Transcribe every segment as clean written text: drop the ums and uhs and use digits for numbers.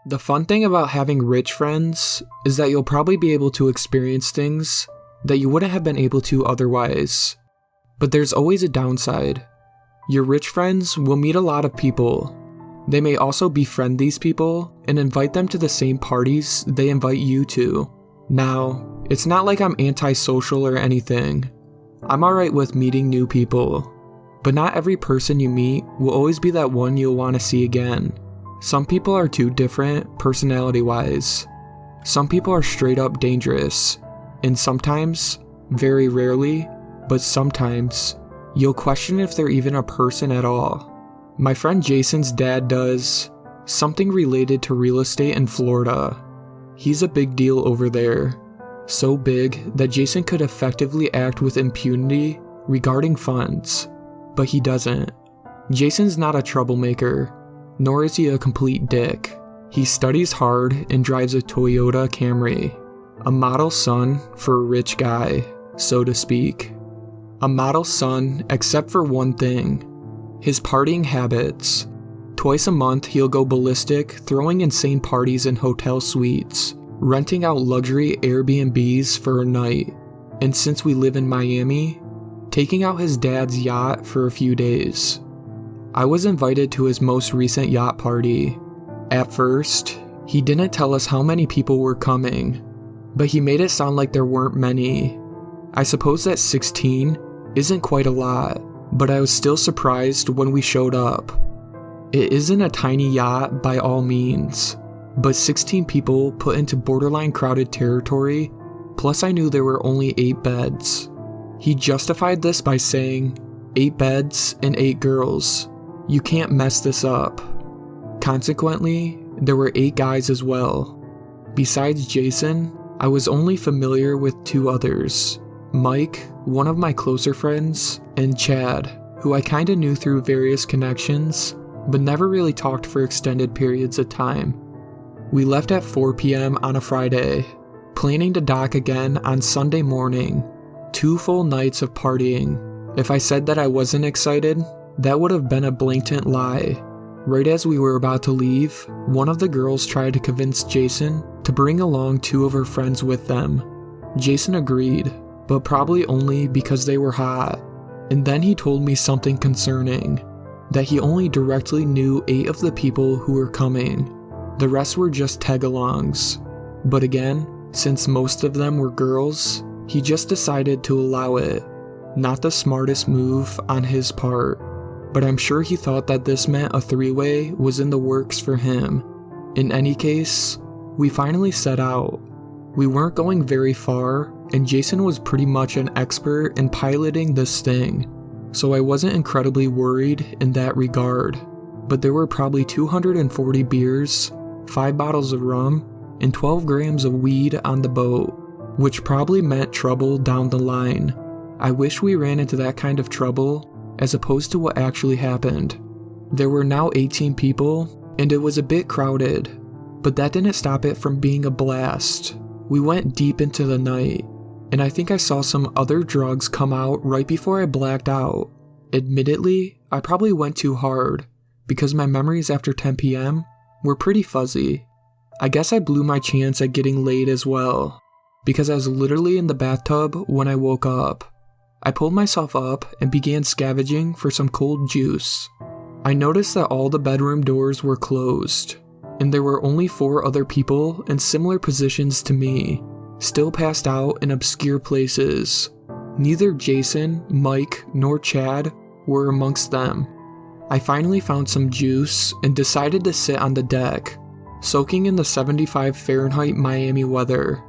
The fun thing about having rich friends is that you'll probably be able to experience things that you wouldn't have been able to otherwise. But there's always a downside. Your rich friends will meet a lot of people. They may also befriend these people and invite them to the same parties they invite you to. Now, it's not like I'm antisocial or anything. I'm alright with meeting new people. But not every person you meet will always be that one you'll want to see again. Some people are too different personality-wise. Some people are straight up dangerous. And sometimes, very rarely, but sometimes, you'll question if they're even a person at all. My friend Jason's dad does something related to real estate in Florida. He's a big deal over there. So big that Jason could effectively act with impunity regarding funds. But he doesn't. Jason's not a troublemaker, nor is he a complete dick. He studies hard and drives a Toyota Camry. A model son for a rich guy, so to speak. A model son except for one thing. His partying habits. Twice a month he'll go ballistic, throwing insane parties in hotel suites, renting out luxury Airbnbs for a night, and since we live in Miami, taking out his dad's yacht for a few days. I was invited to his most recent yacht party. At first, he didn't tell us how many people were coming, but he made it sound like there weren't many. I suppose that 16 isn't quite a lot, but I was still surprised when we showed up. It isn't a tiny yacht by all means, but 16 people put into borderline crowded territory, plus I knew there were only 8 beds. He justified this by saying, 8 beds and 8 girls. You can't mess this up. Consequently, there were 8 guys as well. Besides Jason, I was only familiar with 2 others. Mike, one of my closer friends, and Chad, who I kinda knew through various connections, but never really talked for extended periods of time. We left at 4 p.m. on a Friday, planning to dock again on Sunday morning. 2 full nights of partying. If I said that I wasn't excited, that would have been a blatant lie. Right as we were about to leave, one of the girls tried to convince Jason to bring along 2 of her friends with them. Jason agreed, but probably only because they were hot. And then he told me something concerning, that he only directly knew 8 of the people who were coming. The rest were just tag-alongs. But again, since most of them were girls, he just decided to allow it. Not the smartest move on his part, but I'm sure he thought that this meant a 3-way was in the works for him. In any case, we finally set out. We weren't going very far, and Jason was pretty much an expert in piloting this thing, so I wasn't incredibly worried in that regard. But there were probably 240 beers, 5 bottles of rum, and 12 grams of weed on the boat, which probably meant trouble down the line. I wish we ran into that kind of trouble, as opposed to what actually happened. There were now 18 people, and it was a bit crowded, but that didn't stop it from being a blast. We went deep into the night, and I think I saw some other drugs come out right before I blacked out. Admittedly, I probably went too hard, because my memories after 10 p.m. were pretty fuzzy. I guess I blew my chance at getting laid as well, because I was literally in the bathtub when I woke up. I pulled myself up and began scavenging for some cold juice. I noticed that all the bedroom doors were closed, and there were only 4 other people in similar positions to me, still passed out in obscure places. Neither Jason, Mike, nor Chad were amongst them. I finally found some juice and decided to sit on the deck, soaking in the 75 Fahrenheit Miami weather.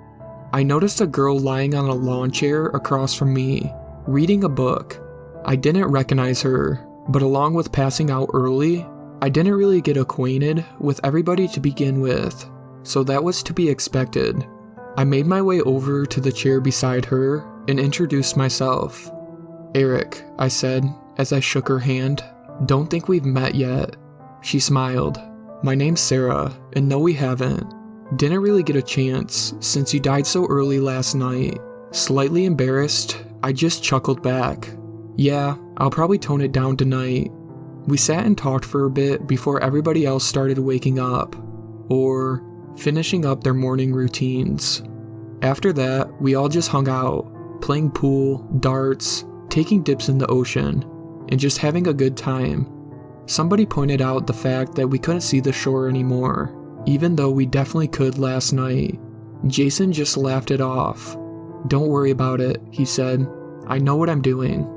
I noticed a girl lying on a lawn chair across from me, reading a book. I didn't recognize her, but along with passing out early, I didn't really get acquainted with everybody to begin with, so that was to be expected. I made my way over to the chair beside her and introduced myself. "Eric," I said as I shook her hand. "Don't think we've met yet." She smiled. "My name's Sarah, and no, we haven't. Didn't really get a chance since you died so early last night." Slightly embarrassed, I just chuckled back. "Yeah, I'll probably tone it down tonight." We sat and talked for a bit before everybody else started waking up. or finishing up their morning routines. After that, we all just hung out, playing pool, darts, taking dips in the ocean, and just having a good time. Somebody pointed out the fact that we couldn't see the shore anymore, even though we definitely could last night. Jason just laughed it off. "Don't worry about it," he said. "I know what I'm doing."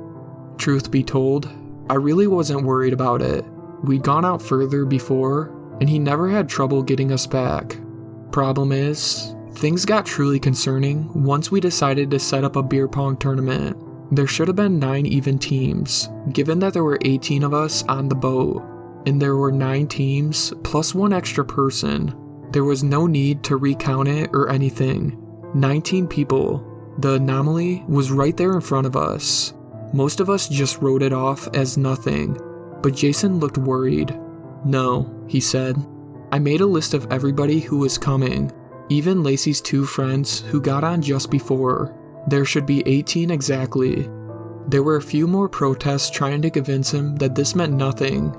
Truth be told, I really wasn't worried about it. We'd gone out further before, and he never had trouble getting us back. Problem is, things got truly concerning once we decided to set up a beer pong tournament. There should have been 9 even teams, given that there were 18 of us on the boat, and there were 9 teams plus 1 extra person. There was no need to recount it or anything. 19 people. The anomaly was right there in front of us. Most of us just wrote it off as nothing, but Jason looked worried. "No," he said. "I made a list of everybody who was coming, even Lacey's 2 friends who got on just before. There should be 18 exactly." There were a few more protests trying to convince him that this meant nothing,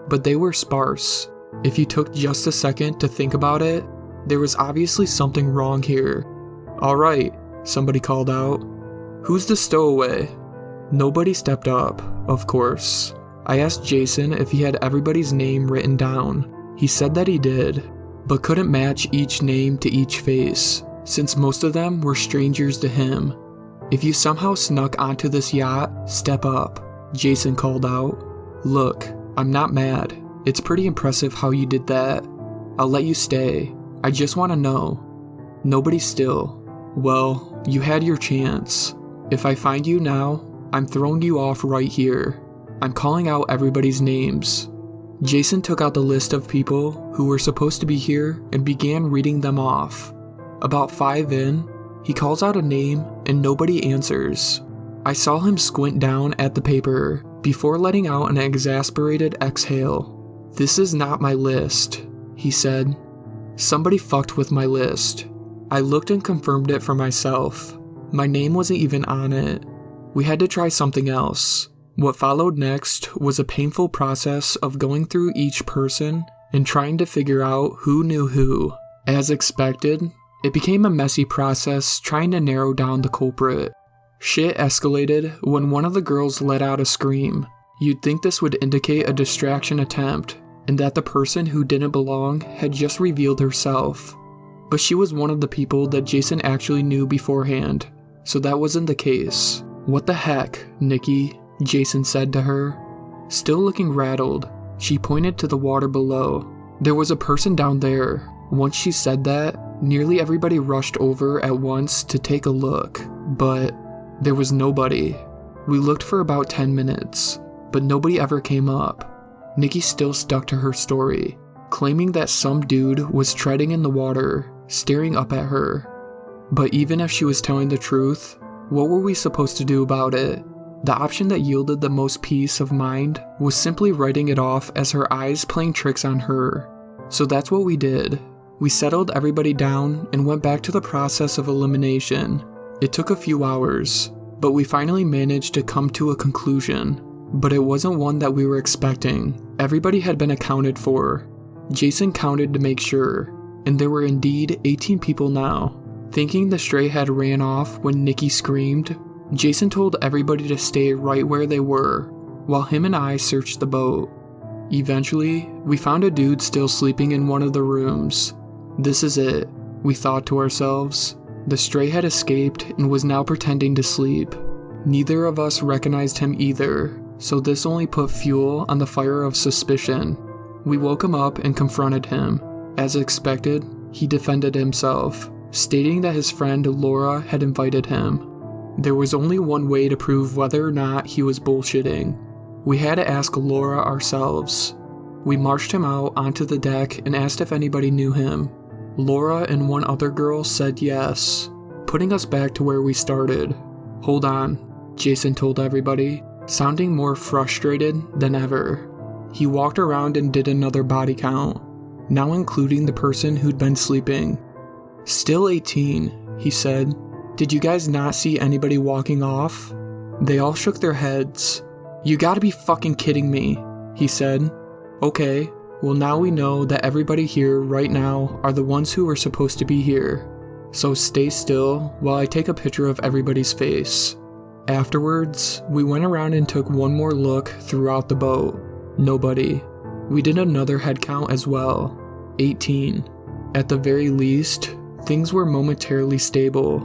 but they were sparse. If you took just a second to think about it, there was obviously something wrong here. "All right," somebody called out. "Who's the stowaway?" Nobody stepped up, of course. I asked Jason if he had everybody's name written down. He said that he did, but couldn't match each name to each face, since most of them were strangers to him. "If you somehow snuck onto this yacht, step up," Jason called out. "Look, I'm not mad. It's pretty impressive how you did that. I'll let you stay. I just want to know." Nobody still. "Well, you had your chance. If I find you now, I'm throwing you off right here. I'm calling out everybody's names." Jason took out the list of people who were supposed to be here and began reading them off. About 5 in, he calls out a name and nobody answers. I saw him squint down at the paper before letting out an exasperated exhale. "This is not my list," he said. "Somebody fucked with my list." I looked and confirmed it for myself. My name wasn't even on it. We had to try something else. What followed next was a painful process of going through each person and trying to figure out who knew who. As expected, it became a messy process trying to narrow down the culprit. Shit escalated when one of the girls let out a scream. You'd think this would indicate a distraction attempt, and that the person who didn't belong had just revealed herself. But she was one of the people that Jason actually knew beforehand, so that wasn't the case. "What the heck, Nikki?" Jason said to her. Still looking rattled, she pointed to the water below. "There was a person down there." Once she said that, nearly everybody rushed over at once to take a look, but there was nobody. We looked for about 10 minutes, but nobody ever came up. Nikki still stuck to her story, claiming that some dude was treading in the water, staring up at her. But even if she was telling the truth, what were we supposed to do about it? The option that yielded the most peace of mind was simply writing it off as her eyes playing tricks on her. So that's what we did. We settled everybody down and went back to the process of elimination. It took a few hours, but we finally managed to come to a conclusion. But it wasn't one that we were expecting. Everybody had been accounted for. Jason counted to make sure, and there were indeed 18 people now. Thinking the stray had ran off when Nikki screamed, Jason told everybody to stay right where they were, while him and I searched the boat. Eventually, we found a dude still sleeping in one of the rooms. This is it, we thought to ourselves. The stray had escaped and was now pretending to sleep. Neither of us recognized him either, so this only put fuel on the fire of suspicion. We woke him up and confronted him. As expected, he defended himself, stating that his friend Laura had invited him. There was only one way to prove whether or not he was bullshitting. We had to ask Laura ourselves. We marched him out onto the deck and asked if anybody knew him. Laura and one other girl said yes, putting us back to where we started. "Hold on," Jason told everybody, sounding more frustrated than ever. He walked around and did another body count, now including the person who'd been sleeping. "Still 18, he said. "Did you guys not see anybody walking off?" They all shook their heads. "You gotta be fucking kidding me," he said. "Okay, Well, now we know that everybody here right now are the ones who are supposed to be here. So stay still while I take a picture of everybody's face. Afterwards, we went around and took one more look throughout the boat. Nobody. We did another head count as well. 18. At the very least, things were momentarily stable.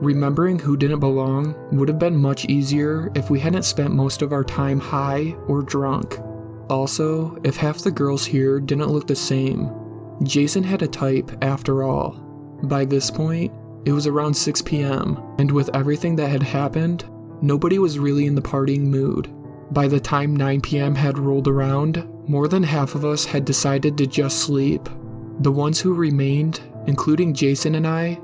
Remembering who didn't belong would have been much easier if we hadn't spent most of our time high or drunk. Also, if half the girls here didn't look the same. Jason had a type after all. By this point, it was around 6 p.m., and with everything that had happened, nobody was really in the partying mood. By the time 9 p.m. had rolled around, more than half of us had decided to just sleep. The ones who remained, including Jason and I,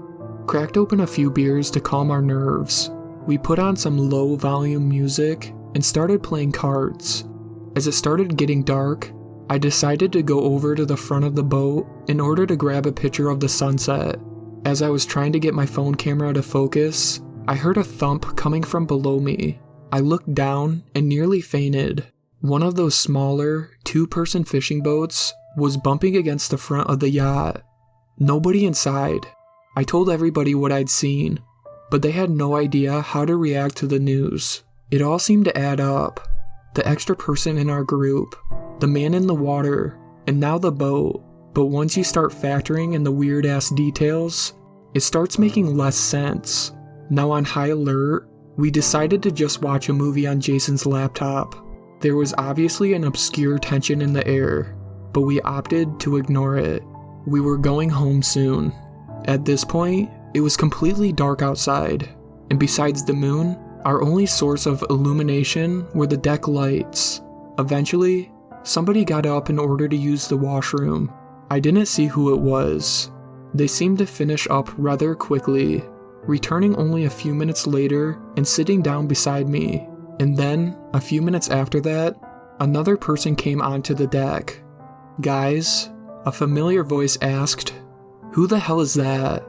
cracked open a few beers to calm our nerves. We put on some low-volume music and started playing cards. As it started getting dark, I decided to go over to the front of the boat in order to grab a picture of the sunset. As I was trying to get my phone camera to focus, I heard a thump coming from below me. I looked down and nearly fainted. One of those smaller, two-person fishing boats was bumping against the front of the yacht. Nobody inside. I told everybody what I'd seen, but they had no idea how to react to the news. It all seemed to add up. The extra person in our group, the man in the water, and now the boat. But once you start factoring in the weird-ass details, it starts making less sense. Now on high alert, we decided to just watch a movie on Jason's laptop. There was obviously an obscure tension in the air, but we opted to ignore it. We were going home soon. At this point, it was completely dark outside, and besides the moon, our only source of illumination were the deck lights. Eventually, somebody got up in order to use the washroom. I didn't see who it was. They seemed to finish up rather quickly, returning only a few minutes later and sitting down beside me. And then, a few minutes after that, another person came onto the deck. "Guys," a familiar voice asked, "who the hell is that?"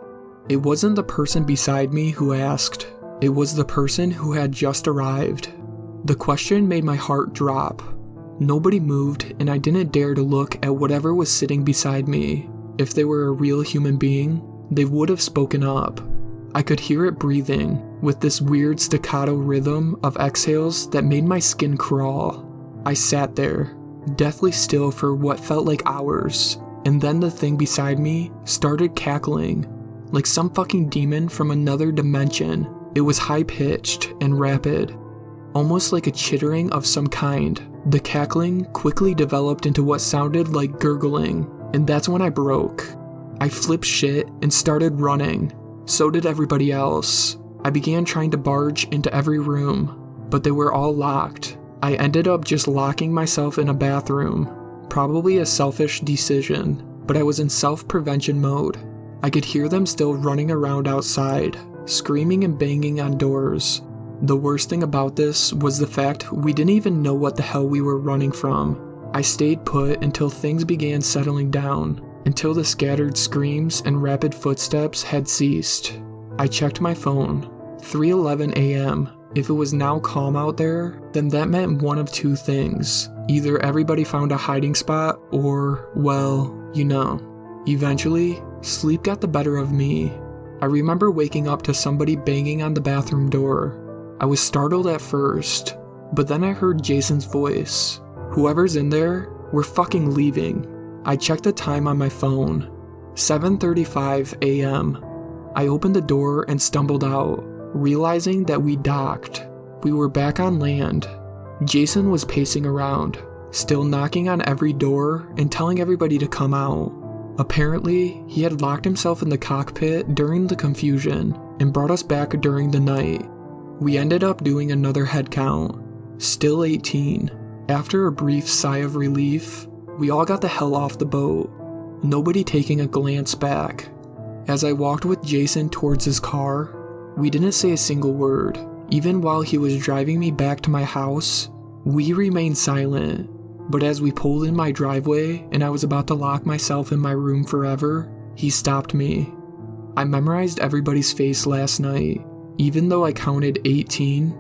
It wasn't the person beside me who asked. It was the person who had just arrived. The question made my heart drop. Nobody moved, and I didn't dare to look at whatever was sitting beside me. If they were a real human being, they would have spoken up. I could hear it breathing, with this weird staccato rhythm of exhales that made my skin crawl. I sat there, deathly still for what felt like hours, and then the thing beside me started cackling, like some fucking demon from another dimension. It was high-pitched and rapid, almost like a chittering of some kind. The cackling quickly developed into what sounded like gurgling, and that's when I broke. I flipped shit and started running. So did everybody else. I began trying to barge into every room, but they were all locked. I ended up just locking myself in a bathroom. Probably a selfish decision, but I was in self-prevention mode. I could hear them still running around outside, screaming and banging on doors. The worst thing about this was the fact we didn't even know what the hell we were running from. I stayed put until things began settling down, until the scattered screams and rapid footsteps had ceased. I checked my phone. 3:11 a.m. If it was now calm out there, then that meant one of two things. Either everybody found a hiding spot or, well, you know. Eventually, sleep got the better of me. I remember waking up to somebody banging on the bathroom door. I was startled at first, but then I heard Jason's voice. "Whoever's in there, we're fucking leaving." I checked the time on my phone. 7:35 a.m. I opened the door and stumbled out, realizing that we docked. We were back on land. Jason was pacing around, still knocking on every door and telling everybody to come out. Apparently, he had locked himself in the cockpit during the confusion and brought us back during the night. We ended up doing another head count. Still 18. After a brief sigh of relief, we all got the hell off the boat, nobody taking a glance back. As I walked with Jason towards his car, we didn't say a single word. Even while he was driving me back to my house, we remained silent. But as we pulled in my driveway and I was about to lock myself in my room forever, he stopped me. I memorized everybody's face last night. Even though I counted 18,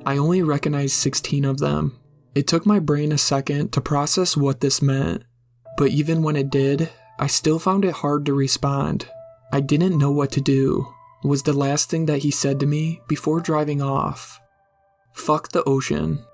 I only recognized 16 of them. It took my brain a second to process what this meant. But even when it did, I still found it hard to respond. I didn't know what to do, was the last thing that he said to me before driving off. Fuck the ocean.